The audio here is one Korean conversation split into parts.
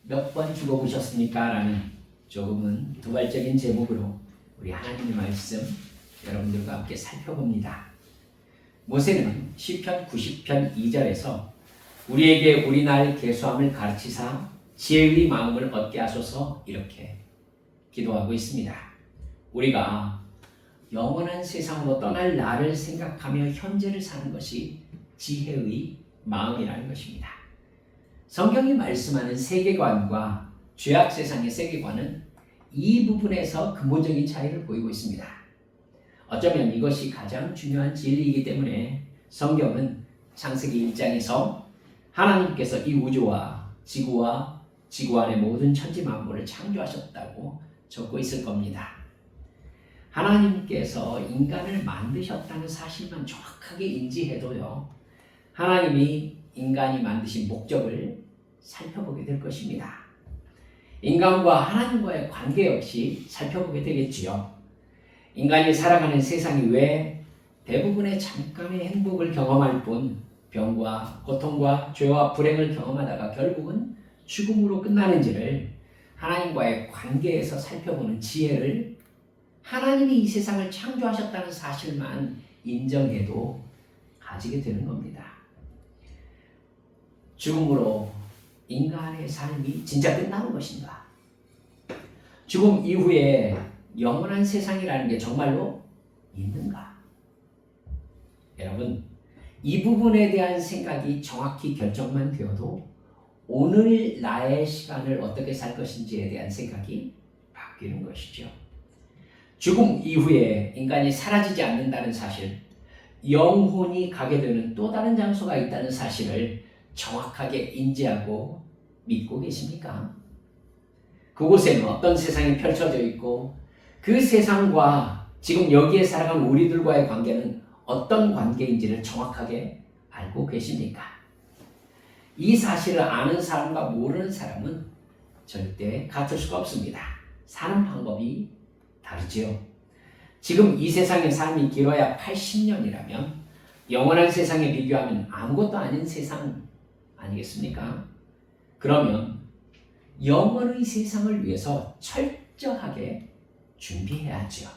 몇 번 죽어보셨습니까? 라는 조금은 도발적인 제목으로 우리 하나님의 말씀 여러분들과 함께 살펴봅니다. 모세는 시편 90편 2절에서 우리에게 우리날 계수함을 가르치사 지혜의 마음을 얻게 하소서 이렇게 기도하고 있습니다. 우리가 영원한 세상으로 떠날 날을 생각하며 현재를 사는 것이 지혜의 마음이라는 것입니다. 성경이 말씀하는 세계관과 죄악 세상의 세계관은 이 부분에서 근본적인 차이를 보이고 있습니다. 어쩌면 이것이 가장 중요한 진리이기 때문에 성경은 창세기 1장에서 하나님께서 이 우주와 지구와 지구 안의 모든 천지 만물을 창조하셨다고 적고 있을 겁니다. 하나님께서 인간을 만드셨다는 사실만 정확하게 인지해도요, 하나님이 인간이 만드신 목적을 살펴보게 될 것입니다. 인간과 하나님과의 관계 역시 살펴보게 되겠지요. 인간이 살아가는 세상이 왜 대부분의 잠깐의 행복을 경험할 뿐 병과 고통과 죄와 불행을 경험하다가 결국은 죽음으로 끝나는지를 하나님과의 관계에서 살펴보는 지혜를 하나님이 이 세상을 창조하셨다는 사실만 인정해도 가지게 되는 겁니다. 죽음으로 인간의 삶이 진짜 끝나는 것인가? 죽음 이후에 영원한 세상이라는 게 정말로 있는가? 여러분, 이 부분에 대한 생각이 정확히 결정만 되어도 오늘 나의 시간을 어떻게 살 것인지에 대한 생각이 바뀌는 것이죠. 죽음 이후에 인간이 사라지지 않는다는 사실, 영혼이 가게 되는 또 다른 장소가 있다는 사실을 정확하게 인지하고 믿고 계십니까? 그곳에는 어떤 세상이 펼쳐져 있고 그 세상과 지금 여기에 살아가는 우리들과의 관계는 어떤 관계인지를 정확하게 알고 계십니까? 이 사실을 아는 사람과 모르는 사람은 절대 같을 수가 없습니다. 사는 방법이 다르지요. 지금 이 세상의 삶이 길어야 80년이라면 영원한 세상에 비교하면 아무것도 아닌 세상 아니겠습니까? 그러면 영원의 세상을 위해서 철저하게 준비해야죠.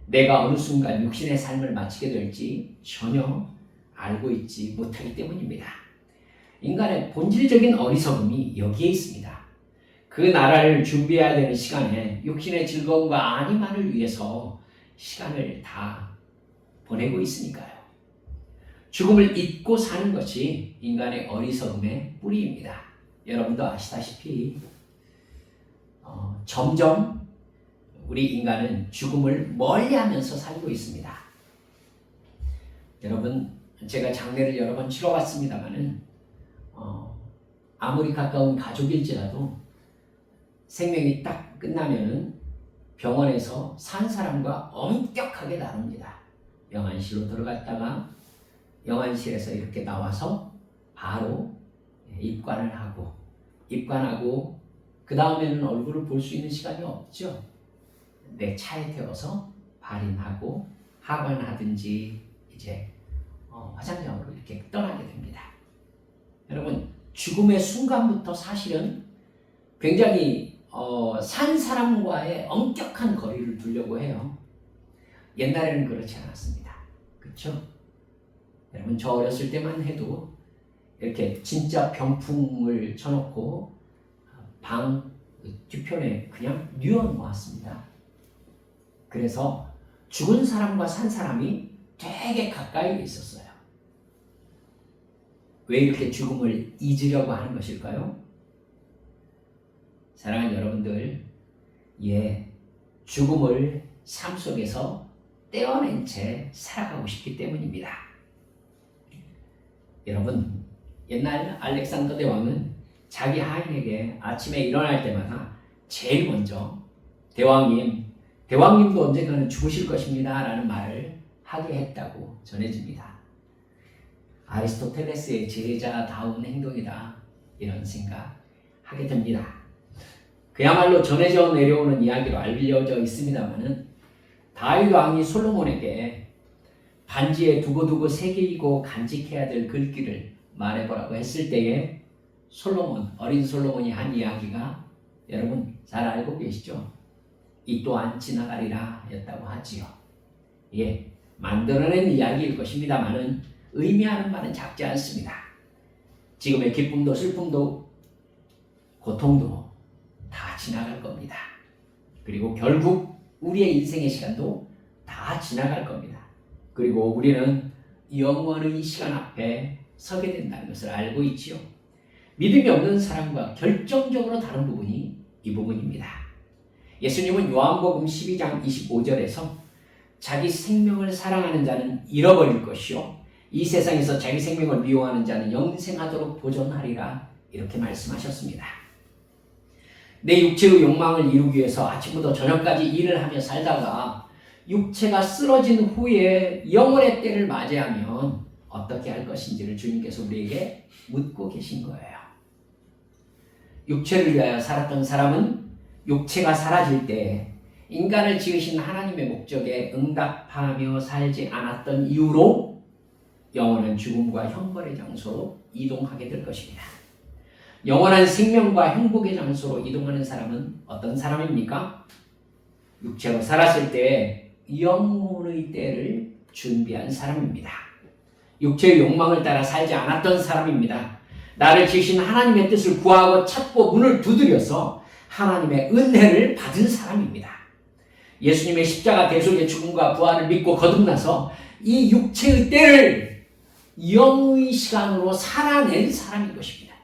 내가 어느 순간 육신의 삶을 마치게 될지 전혀 알고 있지 못하기 때문입니다. 인간의 본질적인 어리석음이 여기에 있습니다. 그 나라를 준비해야 되는 시간에 육신의 즐거움과 안위만을 위해서 시간을 다 보내고 있으니까요. 죽음을 잊고 사는 것이 인간의 어리석음의 뿌리입니다. 여러분도 아시다시피 점점 우리 인간은 죽음을 멀리하면서 살고 있습니다. 여러분, 제가 장례를 여러 번 치러봤습니다만은 아무리 가까운 가족일지라도 생명이 딱 끝나면은 병원에서 산 사람과 엄격하게 나눕니다. 영안실로 들어갔다가 영안실에서 이렇게 나와서 바로 입관하고 그 다음에는 얼굴을 볼 수 있는 시간이 없죠. 내 차에 태워서 발인하고 하관하든지 이제 화장장으로 이렇게 떠나게 됩니다. 여러분, 죽음의 순간부터 사실은 굉장히 산 사람과의 엄격한 거리를 두려고 해요. 옛날에는 그렇지 않았습니다. 그렇죠? 여러분, 저 어렸을 때만 해도 이렇게 진짜 병풍을 쳐놓고 방 뒤편에 그냥 뉘어 놓았습니다. 그래서 죽은 사람과 산 사람이 되게 가까이 있었어요. 왜 이렇게 죽음을 잊으려고 하는 것일까요? 사랑하는 여러분들, 죽음을 삶 속에서 떼어낸 채 살아가고 싶기 때문입니다. 여러분, 옛날 알렉산더 대왕은 자기 하인에게 아침에 일어날 때마다 제일 먼저 대왕님도 언젠가는 죽으실 것입니다 라는 말을 하게 했다고 전해집니다. 아리스토텔레스의 제자다운 행동이다, 이런 생각 하게 됩니다. 그야말로 전해져 내려오는 이야기로 알려져 있습니다만은 다윗 왕이 솔로몬에게 반지에 두고두고 새기고 간직해야 될 글귀를 말해보라고 했을 때에 어린 솔로몬이 한 이야기가 여러분 잘 알고 계시죠? 이 또한 지나가리라 였다고 하지요. 예, 만들어낸 이야기일 것입니다만은 의미하는 바는 작지 않습니다. 지금의 기쁨도 슬픔도 고통도 다 지나갈 겁니다. 그리고 결국 우리의 인생의 시간도 다 지나갈 겁니다. 그리고 우리는 영원의 시간 앞에 서게 된다는 것을 알고 있지요. 믿음이 없는 사람과 결정적으로 다른 부분이 이 부분입니다. 예수님은 요한복음 12장 25절에서 자기 생명을 사랑하는 자는 잃어버릴 것이요 이 세상에서 자기 생명을 미워하는 자는 영생하도록 보존하리라 이렇게 말씀하셨습니다. 내 육체의 욕망을 이루기 위해서 아침부터 저녁까지 일을 하며 살다가 육체가 쓰러진 후에 영원의 때를 맞이하면 어떻게 할 것인지를 주님께서 우리에게 묻고 계신 거예요. 육체를 위하여 살았던 사람은 육체가 사라질 때 인간을 지으신 하나님의 목적에 응답하며 살지 않았던 이유로 영원한 죽음과 형벌의 장소로 이동하게 될 것입니다. 영원한 생명과 행복의 장소로 이동하는 사람은 어떤 사람입니까? 육체로 살았을 때 영혼의 때를 준비한 사람입니다. 육체의 욕망을 따라 살지 않았던 사람입니다. 나를 지으신 하나님의 뜻을 구하고 찾고 문을 두드려서 하나님의 은혜를 받은 사람입니다. 예수님의 십자가 대속의 죽음과 부활을 믿고 거듭나서 이 육체의 때를 영의 시간으로 살아낸 사람인 것입니다.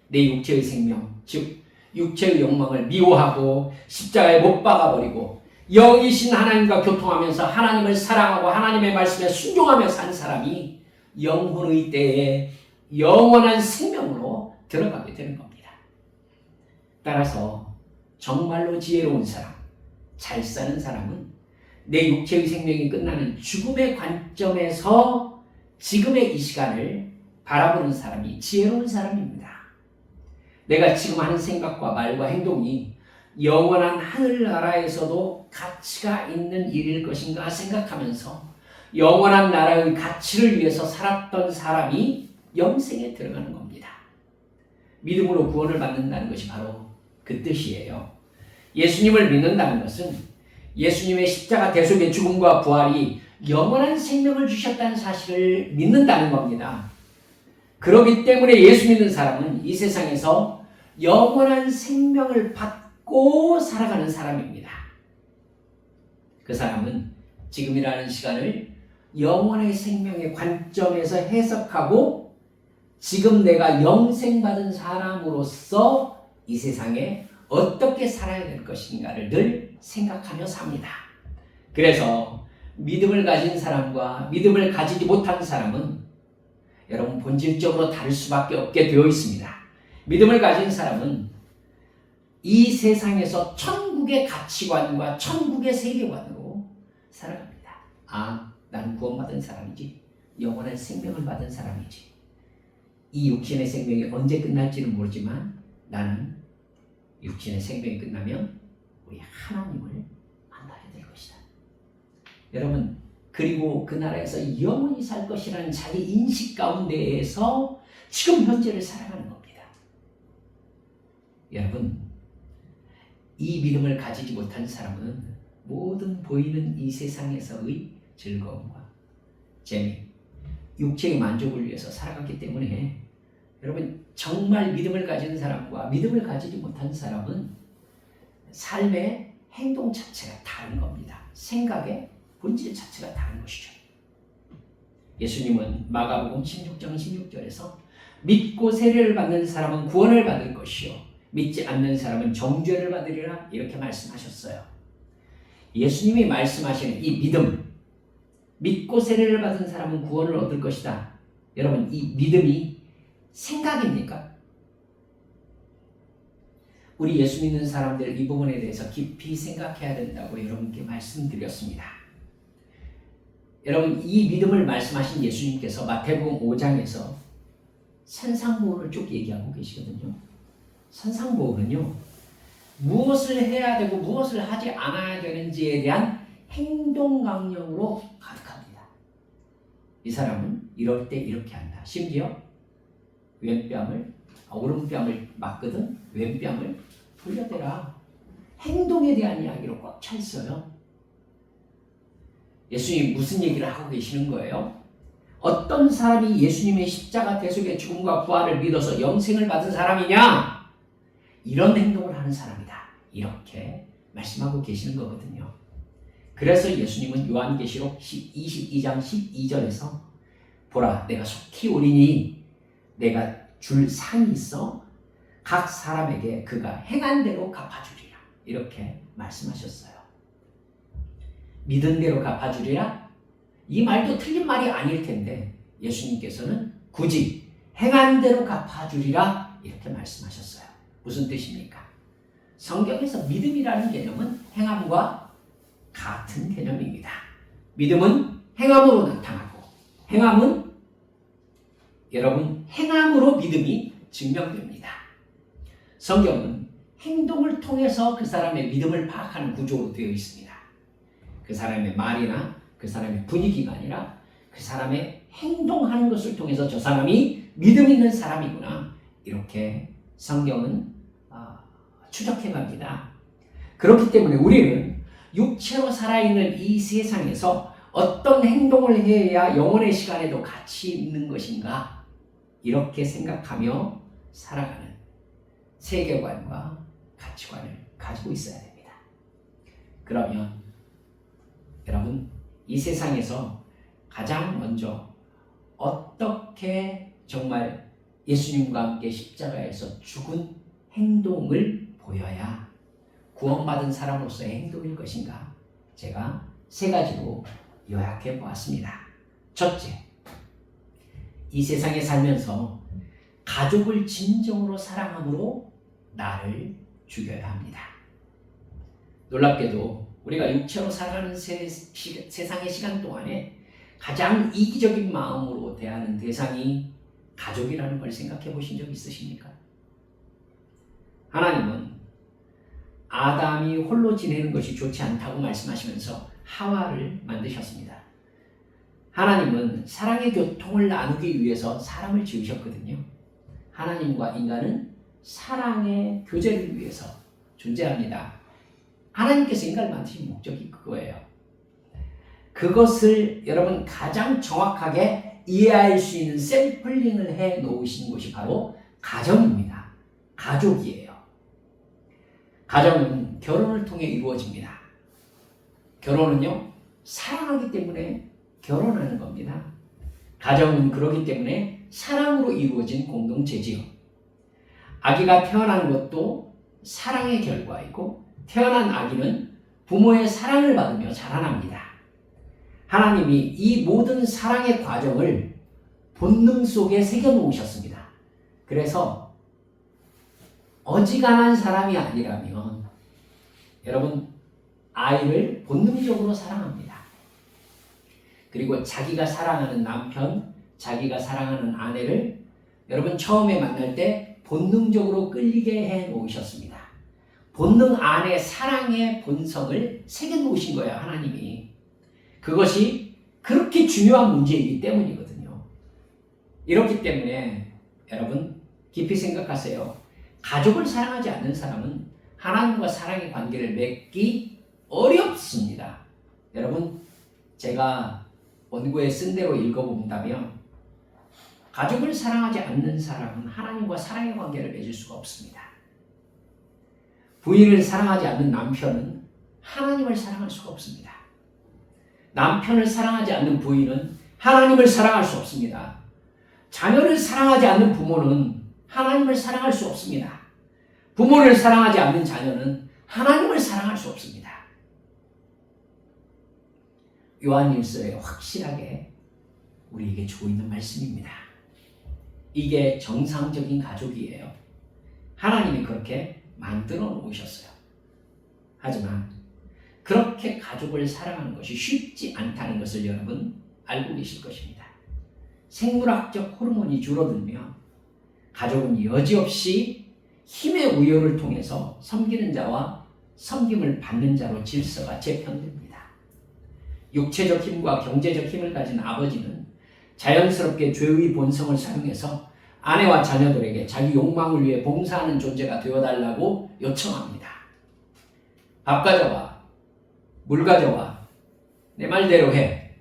내 육체의 생명, 즉 육체의 욕망을 미워하고 십자가에 못 박아버리고 영이신 하나님과 교통하면서 하나님을 사랑하고 하나님의 말씀에 순종하며 산 사람이 영혼의 때에 영원한 생명으로 들어가게 되는 겁니다. 따라서 정말로 지혜로운 사람, 잘 사는 사람은 내 육체의 생명이 끝나는 죽음의 관점에서 지금의 이 시간을 바라보는 사람이 지혜로운 사람입니다. 내가 지금 하는 생각과 말과 행동이 영원한 하늘나라에서도 가치가 있는 일일 것인가 생각하면서 영원한 나라의 가치를 위해서 살았던 사람이 영생에 들어가는 겁니다. 믿음으로 구원을 받는다는 것이 바로 그 뜻이에요. 예수님을 믿는다는 것은 예수님의 십자가 대속의 죽음과 부활이 영원한 생명을 주셨다는 사실을 믿는다는 겁니다. 그렇기 때문에 예수 믿는 사람은 이 세상에서 영원한 생명을 받고 살아가는 사람입니다. 그 사람은 지금이라는 시간을 영원의 생명의 관점에서 해석하고 지금 내가 영생받은 사람으로서 이 세상에 어떻게 살아야 될 것인가를 늘 생각하며 삽니다. 그래서 믿음을 가진 사람과 믿음을 가지지 못한 사람은 여러분 본질적으로 다를 수밖에 없게 되어 있습니다. 믿음을 가진 사람은 이 세상에서 천국의 가치관과 천국의 세계관으로 살아갑니다. 아, 나는 구원받은 사람이지. 영원한 생명을 받은 사람이지. 이 육신의 생명이 언제 끝날지는 모르지만 나는 육신의 생명이 끝나면 우리 하나님을 만나야 될 것이다. 여러분, 그리고 그 나라에서 영원히 살 것이라는 자기 인식 가운데에서 지금 현재를 살아가는 겁니다. 여러분, 이 믿음을 가지지 못한 사람은 모든 보이는 이 세상에서의 즐거움과 재미, 육체의 만족을 위해서 살아갔기 때문에 여러분 정말 믿음을 가진 사람과 믿음을 가지지 못한 사람은 삶의 행동 자체가 다른 겁니다. 생각의 본질 자체가 다른 것이죠. 예수님은 마가복음 16장 16절에서 믿고 세례를 받는 사람은 구원을 받을 것이요 믿지 않는 사람은 정죄를 받으리라 이렇게 말씀하셨어요. 예수님이 말씀하시는 이 믿음, 믿고 세례를 받은 사람은 구원을 얻을 것이다. 여러분, 이 믿음이 생각입니까? 우리 예수 믿는 사람들 이 부분에 대해서 깊이 생각해야 된다고 여러분께 말씀드렸습니다. 여러분, 이 믿음을 말씀하신 예수님께서 마태복음 5장에서 산상보험을 쭉 얘기하고 계시거든요. 산상보험은요, 무엇을 해야 되고 무엇을 하지 않아야 되는지에 대한 행동 강령으로 가득합니다. 이 사람은 이럴 때 이렇게 한다. 심지어 오른뺨을 맞거든 왼뺨을 돌려대라. 행동에 대한 이야기로 꽉 차 있어요. 예수님이 무슨 얘기를 하고 계시는 거예요? 어떤 사람이 예수님의 십자가 대속의 죽음과 부활을 믿어서 영생을 받은 사람이냐? 이런 행동을 하는 사람이다. 이렇게 말씀하고 계시는 거거든요. 그래서 예수님은 요한계시록 22장 12절에서 보라 내가 속히 오리니 내가 줄 상이 있어 각 사람에게 그가 행한 대로 갚아주리라. 이렇게 말씀하셨어요. 믿은 대로 갚아주리라? 이 말도 틀린 말이 아닐 텐데 예수님께서는 굳이 행한 대로 갚아주리라 이렇게 말씀하셨어요. 무슨 뜻입니까? 성경에서 믿음이라는 개념은 행함과 같은 개념입니다. 믿음은 행함으로 나타나고 행함은 여러분 행함으로 믿음이 증명됩니다. 성경은 행동을 통해서 그 사람의 믿음을 파악하는 구조로 되어 있습니다. 그 사람의 말이나 그 사람의 분위기가 아니라 그 사람의 행동하는 것을 통해서 저 사람이 믿음 있는 사람이구나 이렇게 성경은 추적해 갑니다. 그렇기 때문에 우리는 육체로 살아있는 이 세상에서 어떤 행동을 해야 영혼의 시간에도 가치 있는 것인가 이렇게 생각하며 살아가는 세계관과 가치관을 가지고 있어야 됩니다. 그러면 여러분 이 세상에서 가장 먼저 어떻게 정말 예수님과 함께 십자가에서 죽은 행동을 보여야 구원받은 사람으로서의 행동일 것인가 제가 세 가지로 요약해 보았습니다. 첫째, 이 세상에 살면서 가족을 진정으로 사랑함으로 나를 죽여야 합니다. 놀랍게도 우리가 육체로 살아가는 세상의 시간 동안에 가장 이기적인 마음으로 대하는 대상이 가족이라는 걸 생각해 보신 적 있으십니까? 하나님은 아담이 홀로 지내는 것이 좋지 않다고 말씀하시면서 하와를 만드셨습니다. 하나님은 사랑의 교통을 나누기 위해서 사람을 지으셨거든요. 하나님과 인간은 사랑의 교제를 위해서 존재합니다. 하나님께서 인간을 만드신 목적이 그거예요. 그것을 여러분 가장 정확하게 이해할 수 있는 샘플링을 해 놓으신 곳이 바로 가정입니다. 가족이에요. 가정은 결혼을 통해 이루어집니다. 결혼은요, 사랑하기 때문에 결혼하는 겁니다. 가정은 그렇기 때문에 사랑으로 이루어진 공동체지요. 아기가 태어나는 것도 사랑의 결과이고 태어난 아기는 부모의 사랑을 받으며 자라납니다. 하나님이 이 모든 사랑의 과정을 본능 속에 새겨놓으셨습니다. 그래서 어지간한 사람이 아니라면 여러분 아이를 본능적으로 사랑합니다. 그리고 자기가 사랑하는 남편, 자기가 사랑하는 아내를 여러분 처음에 만날 때 본능적으로 끌리게 해 놓으셨습니다. 본능 안에 사랑의 본성을 새겨 놓으신 거예요, 하나님이. 그것이 그렇게 중요한 문제이기 때문이거든요. 이렇기 때문에 여러분 깊이 생각하세요. 가족을 사랑하지 않는 사람은 하나님과 사랑의 관계를 맺기 어렵습니다. 여러분 제가 원고에 쓴 대로 읽어본다면 가족을 사랑하지 않는 사람은 하나님과 사랑의 관계를 맺을 수가 없습니다. 부인을 사랑하지 않는 남편은 하나님을 사랑할 수가 없습니다. 남편을 사랑하지 않는 부인은 하나님을 사랑할 수 없습니다. 자녀를 사랑하지 않는 부모는 하나님을 사랑할 수 없습니다. 부모를 사랑하지 않는 자녀는 하나님을 사랑할 수 없습니다. 요한일서에 확실하게 우리에게 주고 있는 말씀입니다. 이게 정상적인 가족이에요. 하나님이 그렇게 만들어 놓으셨어요. 하지만 그렇게 가족을 사랑하는 것이 쉽지 않다는 것을 여러분 알고 계실 것입니다. 생물학적 호르몬이 줄어들며 가족은 여지없이 힘의 우열을 통해서 섬기는 자와 섬김을 받는 자로 질서가 재편됩니다. 육체적 힘과 경제적 힘을 가진 아버지는 자연스럽게 죄의 본성을 사용해서 아내와 자녀들에게 자기 욕망을 위해 봉사하는 존재가 되어달라고 요청합니다. 밥 가져와, 물 가져와, 내 말대로 해.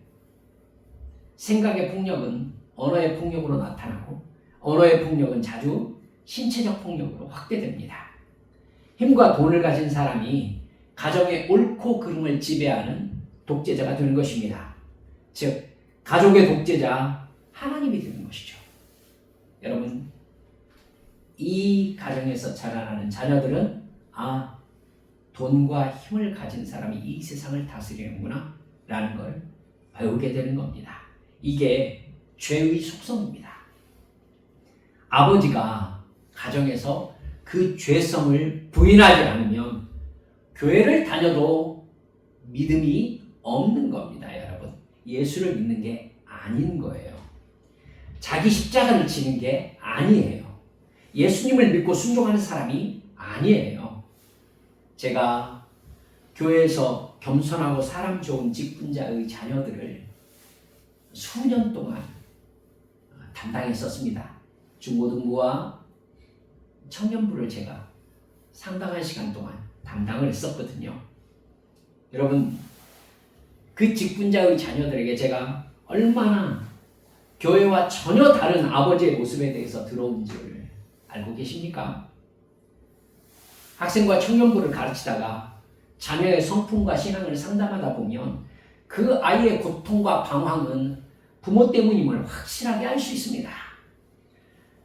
생각의 폭력은 언어의 폭력으로 나타나고 언어의 폭력은 자주 신체적 폭력으로 확대됩니다. 힘과 돈을 가진 사람이 가정의 옳고 그름을 지배하는 독재자가 되는 것입니다. 즉, 가족의 독재자 하나님이 되는 것이죠. 여러분, 이 가정에서 자라나는 자녀들은 돈과 힘을 가진 사람이 이 세상을 다스리는구나 라는 걸 배우게 되는 겁니다. 이게 죄의 속성입니다. 아버지가 가정에서 그 죄성을 부인하지 않으면 교회를 다녀도 믿음이 없는 겁니다, 여러분. 예수를 믿는 게 아닌 거예요. 자기 십자가를 지는 게 아니에요. 예수님을 믿고 순종하는 사람이 아니에요. 제가 교회에서 겸손하고 사람 좋은 직분자의 자녀들을 수년 동안 담당했었습니다. 중고등부와 청년부를 제가 상당한 시간 동안 담당을 했었거든요. 여러분, 그 직분자의 자녀들에게 제가 얼마나 교회와 전혀 다른 아버지의 모습에 대해서 들어온지를 알고 계십니까? 학생과 청년부를 가르치다가 자녀의 성품과 신앙을 상담하다 보면 그 아이의 고통과 방황은 부모 때문임을 확실하게 알 수 있습니다.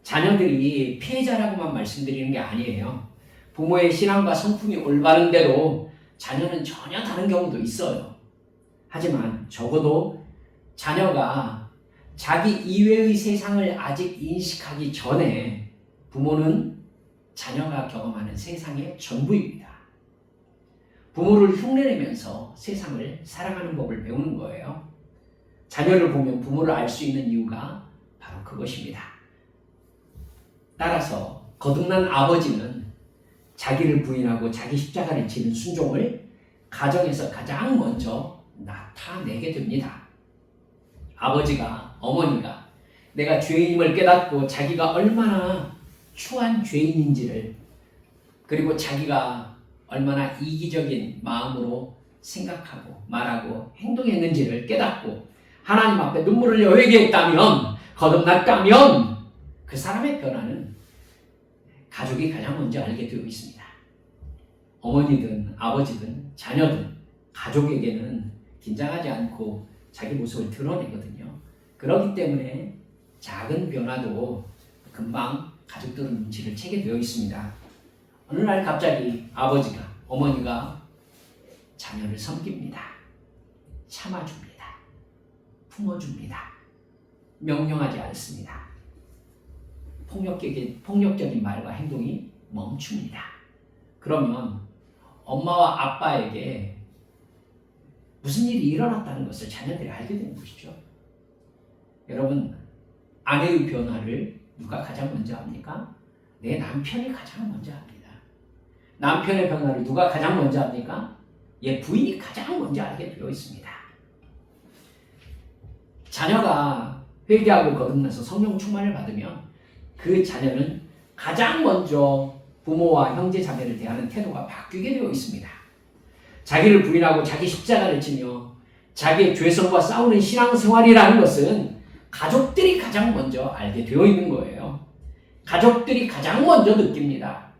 자녀들이 피해자라고만 말씀드리는 게 아니에요. 부모의 신앙과 성품이 올바른데도 자녀는 전혀 다른 경우도 있어요. 하지만 적어도 자녀가 자기 이외의 세상을 아직 인식하기 전에 부모는 자녀가 경험하는 세상의 전부입니다. 부모를 흉내내면서 세상을 살아가는 법을 배우는 거예요. 자녀를 보면 부모를 알 수 있는 이유가 바로 그것입니다. 따라서 거듭난 아버지는 자기를 부인하고 자기 십자가를 지는 순종을 가정에서 가장 먼저 나타내게 됩니다. 아버지가, 어머니가 내가 죄인임을 깨닫고 자기가 얼마나 추한 죄인인지를, 그리고 자기가 얼마나 이기적인 마음으로 생각하고 말하고 행동했는지를 깨닫고 하나님 앞에 눈물을 흘려 회개했다면, 거듭났다면 그 사람의 변화는 가족이 가장 먼저 알게 되어 있습니다. 어머니든 아버지든 자녀든 가족에게는 긴장하지 않고 자기 모습을 드러내거든요. 그렇기 때문에 작은 변화도 금방 가족들은 눈치를 채게 되어 있습니다. 어느 날 갑자기 아버지가, 어머니가 자녀를 섬깁니다. 참아줍니다. 품어줍니다. 명령하지 않습니다. 폭력적인 말과 행동이 멈춥니다. 그러면 엄마와 아빠에게 무슨 일이 일어났다는 것을 자녀들이 알게 되는 것이죠. 여러분, 아내의 변화를 누가 가장 먼저 합니까? 내 남편이 가장 먼저 합니다. 남편의 변화를 누가 가장 먼저 합니까? 부인이 가장 먼저 알게 되어 있습니다. 자녀가 회개하고 거듭나서 성령 충만을 받으면 그 자녀는 가장 먼저 부모와 형제 자매를 대하는 태도가 바뀌게 되어 있습니다. 자기를 부인하고 자기 십자가를 지며 자기의 죄성과 싸우는 신앙생활이라는 것은 가족들이 가장 먼저 알게 되어 있는 거예요. 가족들이 가장 먼저 느낍니다.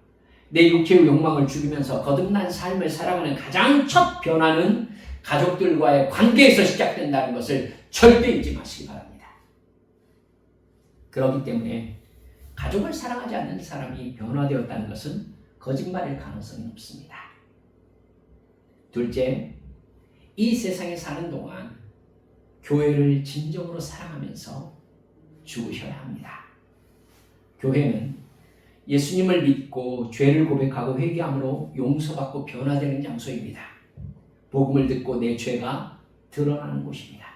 내 육체의 욕망을 죽이면서 거듭난 삶을 살아가는 가장 첫 변화는 가족들과의 관계에서 시작된다는 것을 절대 잊지 마시기 바랍니다. 그렇기 때문에 가족을 사랑하지 않는 사람이 변화되었다는 것은 거짓말일 가능성이 높습니다. 둘째, 이 세상에 사는 동안 교회를 진정으로 사랑하면서 죽으셔야 합니다. 교회는 예수님을 믿고 죄를 고백하고 회개함으로 용서받고 변화되는 장소입니다. 복음을 듣고 내 죄가 드러나는 곳입니다.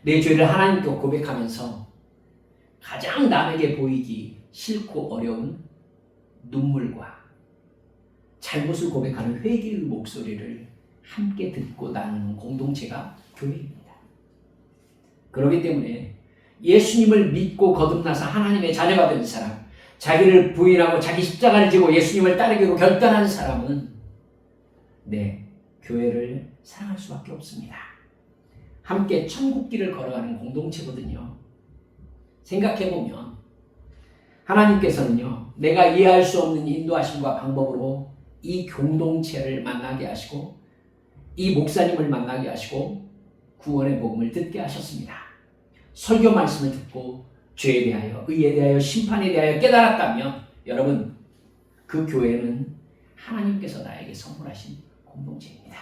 내 죄를 하나님께 고백하면서 가장 남에게 보이기 싫고 어려운 눈물과 잘못을 고백하는 회개의 목소리를 함께 듣고 나누는 공동체가 교회입니다. 그렇기 때문에 예수님을 믿고 거듭나서 하나님의 자녀가 된 사람, 자기를 부인하고 자기 십자가를 지고 예수님을 따르기로 결단한 사람은 교회를 사랑할 수밖에 없습니다. 함께 천국길을 걸어가는 공동체거든요. 생각해보면 하나님께서는요, 내가 이해할 수 없는 인도하심과 방법으로 이 공동체를 만나게 하시고 이 목사님을 만나게 하시고 구원의 복음을 듣게 하셨습니다. 설교 말씀을 듣고 죄에 대하여, 의에 대하여, 심판에 대하여 깨달았다면 여러분, 그 교회는 하나님께서 나에게 선물하신 공동체입니다.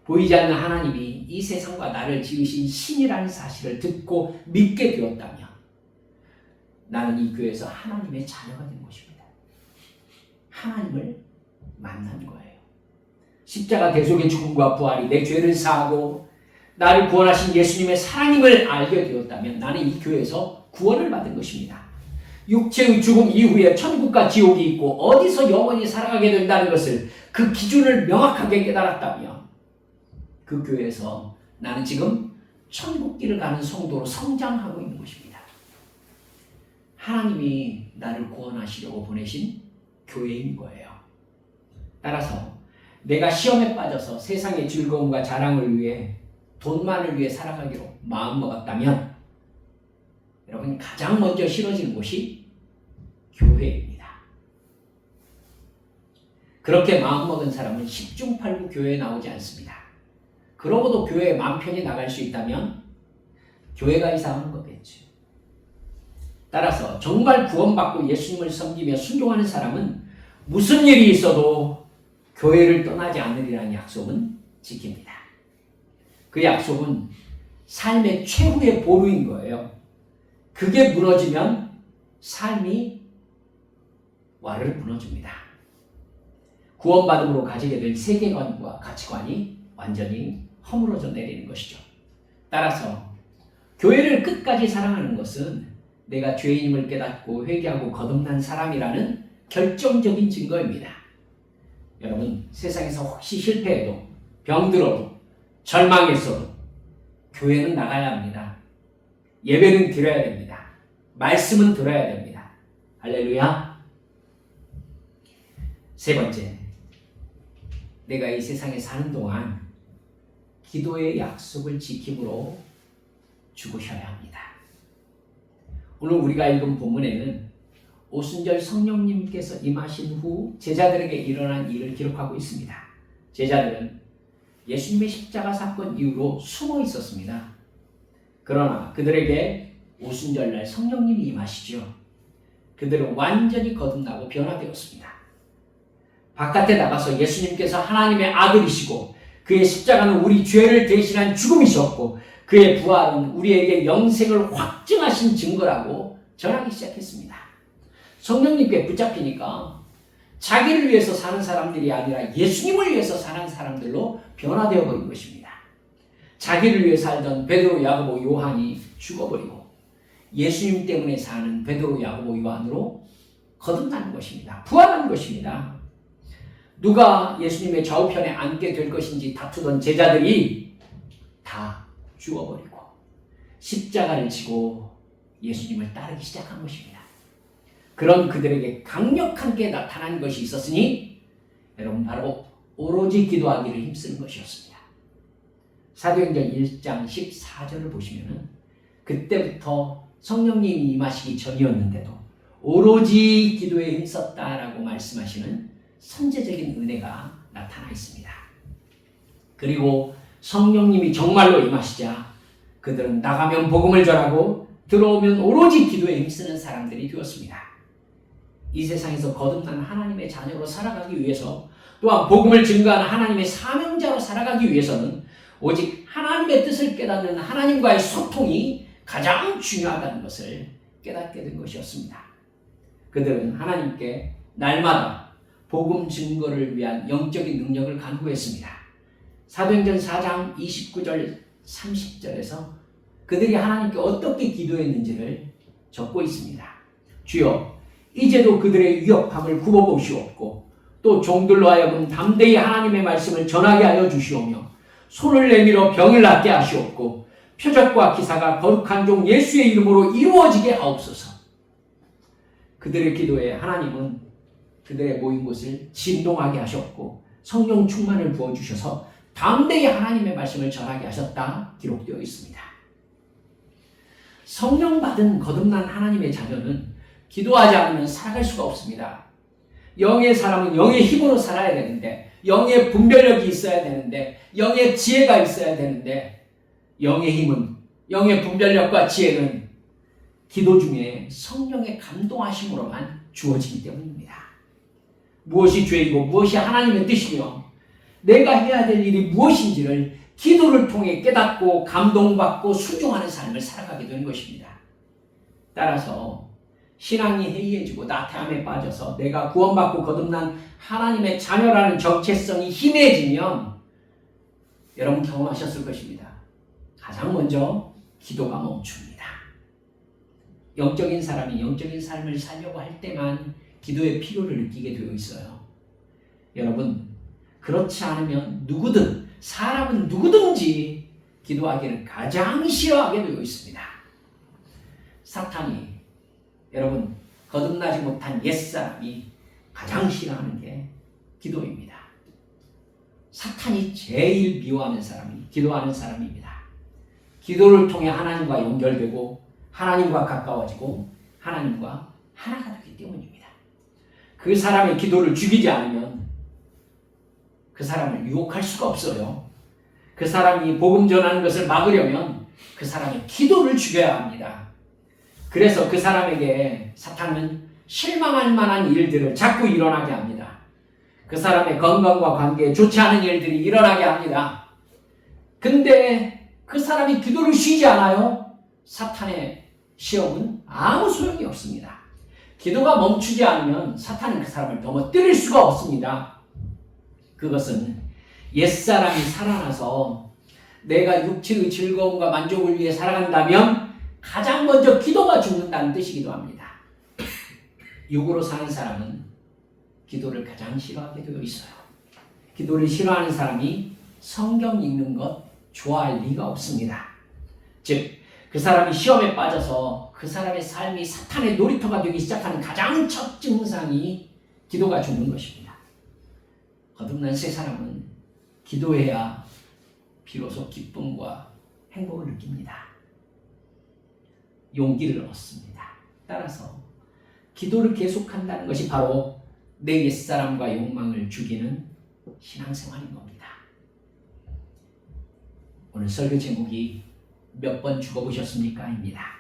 보이지 않는 하나님이 이 세상과 나를 지으신 신이라는 사실을 듣고 믿게 되었다면 나는 이 교회에서 하나님의 자녀가 된 것입니다. 하나님을 만난 거예요. 십자가 대속의 죽음과 부활이 내 죄를 사하고 나를 구원하신 예수님의 사랑임을 알게 되었다면 나는 이 교회에서 구원을 받은 것입니다. 육체의 죽음 이후에 천국과 지옥이 있고 어디서 영원히 살아가게 된다는 것을, 그 기준을 명확하게 깨달았다면 그 교회에서 나는 지금 천국길을 가는 성도로 성장하고 있는 것입니다. 하나님이 나를 구원하시려고 보내신 교회인 거예요. 따라서 내가 시험에 빠져서 세상의 즐거움과 자랑을 위해, 돈만을 위해 살아가기로 마음먹었다면 여러분, 가장 먼저 싫어지는 곳이 교회입니다. 그렇게 마음먹은 사람은 10중 8구 교회에 나오지 않습니다. 그러고도 교회에 마음 편히 나갈 수 있다면 교회가 이상한 거겠죠. 따라서 정말 구원받고 예수님을 섬기며 순종하는 사람은 무슨 일이 있어도 교회를 떠나지 않으리라는 약속은 지킵니다. 그 약속은 삶의 최후의 보루인 거예요. 그게 무너지면 삶이 와르르 무너집니다. 구원받음으로 가지게 될 세계관과 가치관이 완전히 허물어져 내리는 것이죠. 따라서 교회를 끝까지 사랑하는 것은 내가 죄인임을 깨닫고 회개하고 거듭난 사람이라는 결정적인 증거입니다. 여러분, 세상에서 혹시 실패해도, 병들어도, 절망했어도 교회는 나가야 합니다. 예배는 드려야 됩니다. 말씀은 들어야 됩니다. 할렐루야. 세 번째, 내가 이 세상에 사는 동안 기도의 약속을 지킴으로 죽으셔야 합니다. 오늘 우리가 읽은 본문에는 오순절 성령님께서 임하신 후 제자들에게 일어난 일을 기록하고 있습니다. 제자들은 예수님의 십자가 사건 이후로 숨어 있었습니다. 그러나 그들에게 오순절날 성령님이 임하시죠. 그들은 완전히 거듭나고 변화되었습니다. 바깥에 나가서 예수님께서 하나님의 아들이시고 그의 십자가는 우리 죄를 대신한 죽음이셨고 그의 부활은 우리에게 영생을 확증하신 증거라고 전하기 시작했습니다. 성령님께 붙잡히니까 자기를 위해서 사는 사람들이 아니라 예수님을 위해서 사는 사람들로 변화되어 버린 것입니다. 자기를 위해 살던 베드로, 야고보, 요한이 죽어버리고 예수님 때문에 사는 베드로, 야고보, 요한으로 거듭나는 것입니다. 부활하는 것입니다. 누가 예수님의 좌우편에 앉게 될 것인지 다투던 제자들이 다 죽어버리고 십자가를 지고 예수님을 따르기 시작한 것입니다. 그런 그들에게 강력하게 나타난 것이 있었으니 여러분, 바로 오로지 기도하기를 힘쓰는 것이었습니다. 사도행전 1장 14절을 보시면은 그때부터 성령님이 임하시기 전이었는데도 오로지 기도에 힘썼다라고 말씀하시는 선제적인 은혜가 나타나 있습니다. 그리고 성령님이 정말로 임하시자 그들은 나가면 복음을 전하고 들어오면 오로지 기도에 힘쓰는 사람들이 되었습니다. 이 세상에서 거듭난 하나님의 자녀로 살아가기 위해서, 또한 복음을 증거하는 하나님의 사명자로 살아가기 위해서는 오직 하나님의 뜻을 깨닫는 하나님과의 소통이 가장 중요하다는 것을 깨닫게 된 것이었습니다. 그들은 하나님께 날마다 복음 증거를 위한 영적인 능력을 간구했습니다. 사도행전 4장 29절 30절에서 그들이 하나님께 어떻게 기도했는지를 적고 있습니다. 주여, 이제도 그들의 위협함을 굽어보시옵고 또 종들로 하여금 담대히 하나님의 말씀을 전하게 하여 주시오며 손을 내밀어 병을 낫게 하시옵고 표적과 기사가 거룩한 종 예수의 이름으로 이루어지게 하옵소서. 그들의 기도에 하나님은 그들의 모인 곳을 진동하게 하셨고 성령 충만을 부어주셔서 담대히 하나님의 말씀을 전하게 하셨다 기록되어 있습니다. 성령 받은 거듭난 하나님의 자녀는 기도하지 않으면 살아갈 수가 없습니다. 영의 사람은 영의 힘으로 살아야 되는데, 영의 분별력이 있어야 되는데, 영의 지혜가 있어야 되는데, 영의 힘은, 영의 분별력과 지혜는 기도 중에 성령의 감동하심으로만 주어지기 때문입니다. 무엇이 죄이고 무엇이 하나님의 뜻이며 내가 해야 될 일이 무엇인지를 기도를 통해 깨닫고 감동받고 순종하는 삶을 살아가게 되는 것입니다. 따라서 신앙이 해이해지고 나태함에 빠져서 내가 구원받고 거듭난 하나님의 자녀라는 정체성이 희미해지면 여러분 경험하셨을 것입니다. 가장 먼저 기도가 멈춥니다. 영적인 사람이 영적인 삶을 살려고 할 때만 기도의 필요를 느끼게 되어 있어요. 여러분, 그렇지 않으면 누구든, 사람은 누구든지 기도하기를 가장 싫어하게 되어 있습니다. 사탄이, 여러분, 거듭나지 못한 옛사람이 가장 싫어하는 게 기도입니다. 사탄이 제일 미워하는 사람이 기도하는 사람입니다. 기도를 통해 하나님과 연결되고 하나님과 가까워지고 하나님과 하나가 되기 때문입니다. 그 사람의 기도를 죽이지 않으면 그 사람을 유혹할 수가 없어요. 그 사람이 복음 전하는 것을 막으려면 그 사람의 기도를 죽여야 합니다. 그래서 그 사람에게 사탄은 실망할 만한 일들을 자꾸 일어나게 합니다. 그 사람의 건강과 관계에 좋지 않은 일들이 일어나게 합니다. 근데 그 사람이 기도를 쉬지 않아요. 사탄의 시험은 아무 소용이 없습니다. 기도가 멈추지 않으면 사탄은 그 사람을 넘어뜨릴 수가 없습니다. 그것은 옛사람이 살아나서 내가 육체의 즐거움과 만족을 위해 살아간다면 가장 먼저 기도가 죽는다는 뜻이기도 합니다. 육으로 사는 사람은 기도를 가장 싫어하게 되어 있어요. 기도를 싫어하는 사람이 성경 읽는 것 좋아할 리가 없습니다. 즉, 그 사람이 시험에 빠져서 그 사람의 삶이 사탄의 놀이터가 되기 시작하는 가장 첫 증상이 기도가 죽는 것입니다. 거듭난 새 사람은 기도해야 비로소 기쁨과 행복을 느낍니다. 용기를 얻습니다. 따라서 기도를 계속한다는 것이 바로 내 옛사람과 욕망을 죽이는 신앙생활인 겁니다. 오늘 설교 제목이 몇 번 죽어보셨습니까? 입니다.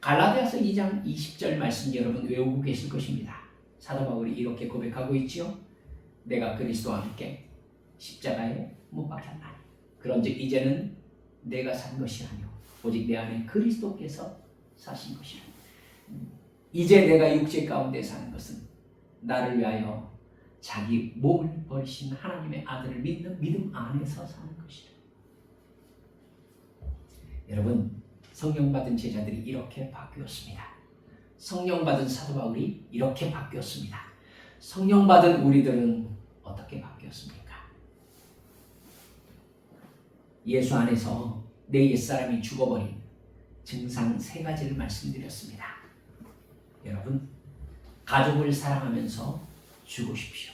갈라디아서 2장 20절 말씀 여러분 외우고 계실 것입니다. 사도 바울이 이렇게 고백하고 있지요. 내가 그리스도와 함께 십자가에 못 박혔나니 그런즉 이제는 내가 산 것이 아니오 오직 내 안에 그리스도께서 사신 것이라. 이제 내가 육체 가운데 사는 것은 나를 위하여 자기 몸을 버리신 하나님의 아들을 믿는 믿음 안에서 사는 것이라. 여러분, 성령 받은 제자들이 이렇게 바뀌었습니다. 성령 받은 사도 바울이 이렇게 바뀌었습니다. 성령 받은 우리들은 어떻게 바뀌었습니까? 예수 안에서 내 옛사람이 죽어버린 증상 3가지를 말씀드렸습니다. 여러분, 가족을 사랑하면서 죽으십시오.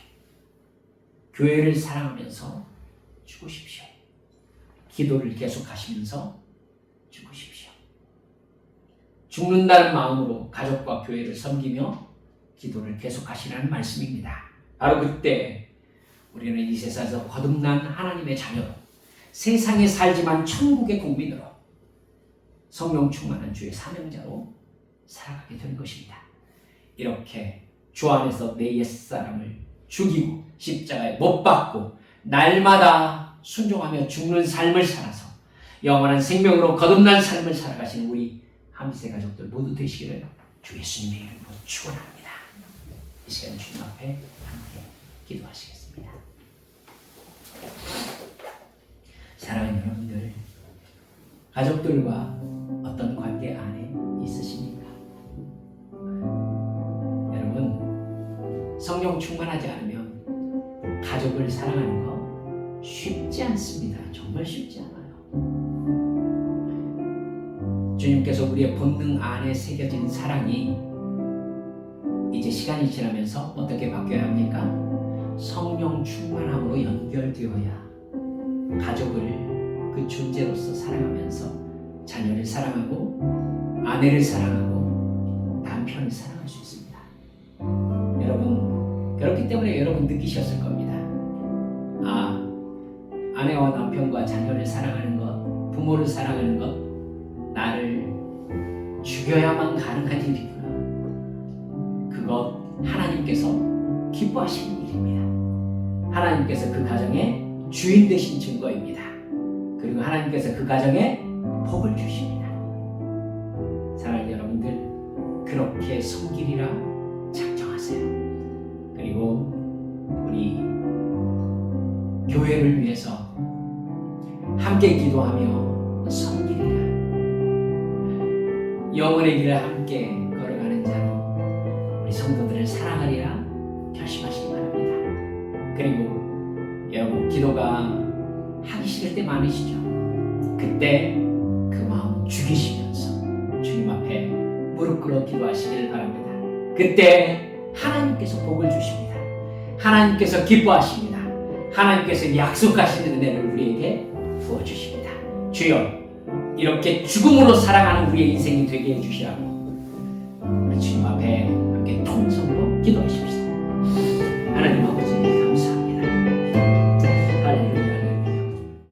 교회를 사랑하면서 죽으십시오. 기도를 계속하시면서 죽으십시오. 죽는다는 마음으로 가족과 교회를 섬기며 기도를 계속하시라는 말씀입니다. 바로 그때 우리는 이 세상에서 거듭난 하나님의 자녀로 세상에 살지만 천국의 국민으로 성령 충만한 주의 사명자로 살아가게 된 것입니다. 이렇게 주 안에서 내 옛사람을 죽이고 십자가에 못 박고 날마다 순종하며 죽는 삶을 살아서 영원한 생명으로 거듭난 삶을 살아가신 우리 함세 가족들 모두 되시기를 주 예수님의 이름으로 축원합니다. 이 시간 주님 앞에 함께 기도하시겠습니다. 사랑하는 여러분들, 가족들과 어떤 관계 안에 있으십니까? 여러분, 성령 충만하지 않으면 가족을 사랑하는 거 쉽지 않습니다. 정말 쉽지 않아요. 주님께서 우리의 본능 안에 새겨진 사랑이 이제 시간이 지나면서 어떻게 바뀌어야 합니까? 성령 충만함으로 연결되어야 가족을 그 존재로서 사랑하면서 자녀를 사랑하고 아내를 사랑하고 남편을 사랑할 수 있습니다. 여러분, 그렇기 때문에 여러분 느끼셨을 겁니다. 아내와 남편과 자녀를 사랑하는 것, 부모를 사랑하는 것, 나를 죽여야만 가능한 일이구나. 그것 하나님께서 기뻐하시는 일입니다. 하나님께서 그 가정의 주인 되신 증거입니다. 그리고 하나님께서 그 가정에 복을 주십니다. 사랑하는 여러분들, 그렇게 섬기리라 작정하세요. 그리고 우리 교회를 위해서 함께 기도하며 섬기리라. 영혼의 길을 함께 걸어가는 자로 우리 성도들을 사랑하리라 결심하시기 바랍니다. 그리고 여러분, 기도가 하기 싫을 때 많으시죠? 그때 그 마음 죽이시면서 주님 앞에 무릎 꿇어 기도하시길 바랍니다. 그때 하나님께서 복을 주십니다. 하나님께서 기뻐하십니다. 하나님께서 약속하시는 은혜를 우리에게 부어주십니다. 주여, 이렇게 죽음으로 살아가는 우리의 인생이 되게 해주시라고 우리 주님 앞에 함께 통성으로 기도하십시다. 하나님